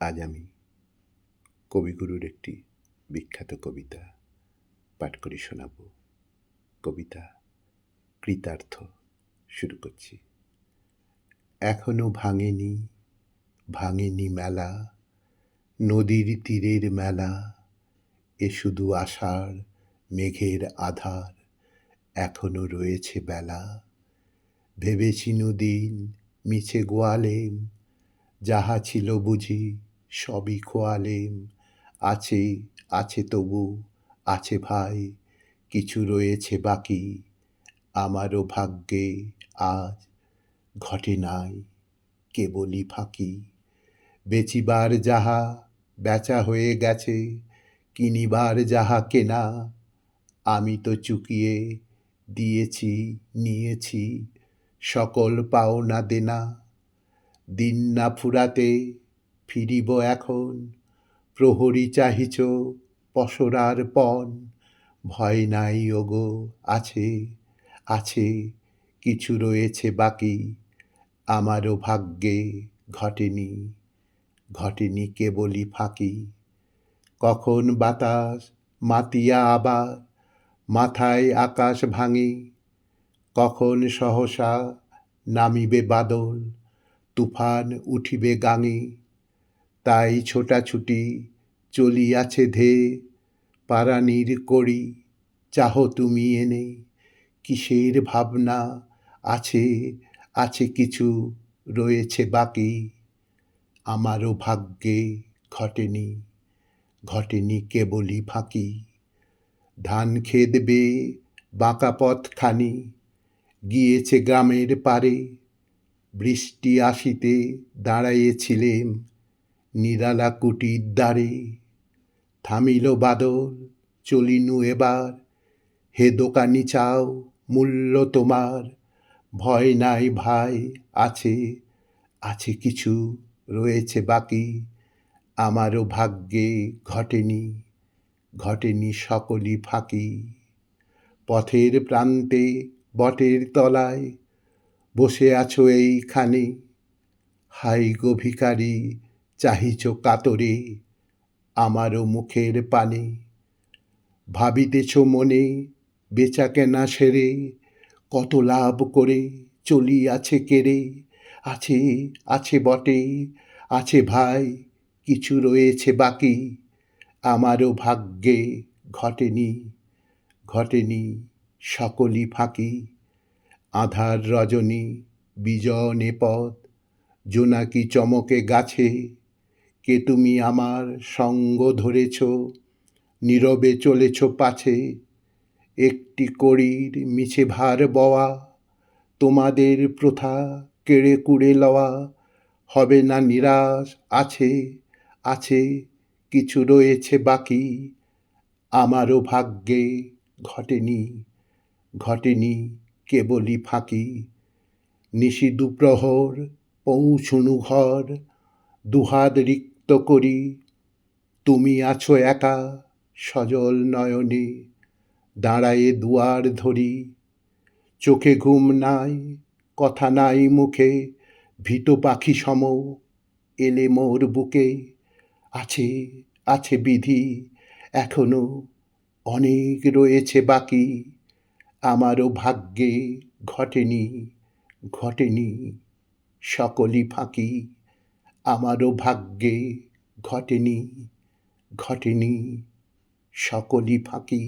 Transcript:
আজ আমি কবিগুরুর একটি বিখ্যাত কবিতা পাঠ করে শোনাব। কবিতা কৃতার্থ। শুরু করছি। এখনো ভাঙেনি ভাঙেনি মেলা, নদীর তীরের মেলা, এ শুধু আষাঢ় মেঘের আধার, এখনো রয়েছে বেলা। ভেবেছি নদীন মিছে গোয়ালেম, যাহা ছিল বুঝি সবই খোয়ালেম। আছে আছে তবু আছে ভাই, কিছু রয়েছে বাকি, আমারও ভাগ্যে আজ ঘটে নাই কেবলই ফাঁকি। বেচিবার যাহা বেচা হয়ে গেছে, কিনিবার যাহা কেনা, আমি তো চুকিয়ে দিয়েছি নিয়েছি সকল পাওনা দেনা। দিন না ফুরাতে ফিরিব এখন, প্রহরী চাহিছ পসরার পণ। ভয় নাই ওগো আছে আছে, কিছু রয়েছে বাকি, আমারও ভাগ্যে ঘটেনি ঘটেনি কেবলই ফাঁকি। কখন বাতাস মাতিয়া আবার মাথায় আকাশ ভাঙে, কখন সহসা নামিবে বাদল, তুফান উঠিবে গাঙে। তাই ছোটাছুটি চলিয়াছে ধেয়ে, পারানির কড়ি চাহ তুমি এনে। কিসের ভাবনা আছে আছে কিছু রয়েছে বাকি, আমারও ভাগ্যে ঘটেনি ঘটেনি কেবলই ফাঁকি। ধান ক্ষেত বেয়ে বাঁকা পথখানি গিয়েছে গ্রামের পারে, বৃষ্টি আসিতে দাঁড়াইয়েছিলেম নিরালা কুটির দ্বারে। থামিল বাদল চলিনু এবার, হে দোকানি চাও মূল্য তোমার। ভয় নাই ভাই আছে আছে কিছু রয়েছে বাকি, আমারও ভাগ্যে ঘটেনি ঘটেনি সকলই ফাঁকি। পথের প্রান্তে বটের তলায় বসে আছো এইখানে, হাই গো ভিখারি চাহিছ কাতরে আমারও মুখের পানে। ভাবিতেছ মনে বেচা কেনা সেরে, কত লাভ করে চলিয়াছে কেড়ে। আছে আছে বটে আছে ভাই, কিছু রয়েছে বাকি, আমারও ভাগ্যে ঘটেনি ঘটেনি সকলই ফাঁকি। আঁধার রজনী বিজনে পথ, জোনাকি চমকে গাছে, কে তুমি আমার সঙ্গ ধরেছ, নীরবে চলেছ পাছে। একটি কড়ির মিছে ভার বওয়া, তোমাদের প্রথা কেড়ে কুড়ে লওয়া। হবে না নিরাশ আছে আছে, কিছু রয়েছে বাকি, আমারও ভাগ্যে ঘটেনি ঘটেনি কেবলই ফাঁকি। নিশি দুপ্রহর পৌঁছুনু ঘর, দুহাত রিক্ত করি, তুমি আছো একা সজল নয়নে, দাঁড়ায়ে দুয়ার ধরি। চোখে ঘুম নাই কথা নাই মুখে, ভীত পাখি সম এলে মোর বুকে। আছে আছে বিধি এখনো অনেক রয়েছে বাকি, আমারও ভাগ্যে ঘটেনি ঘটেনি সকলই ফাঁকি, আমারও ভাগ্যে ঘটেনি ঘটেনি সকলই ফাঁকি।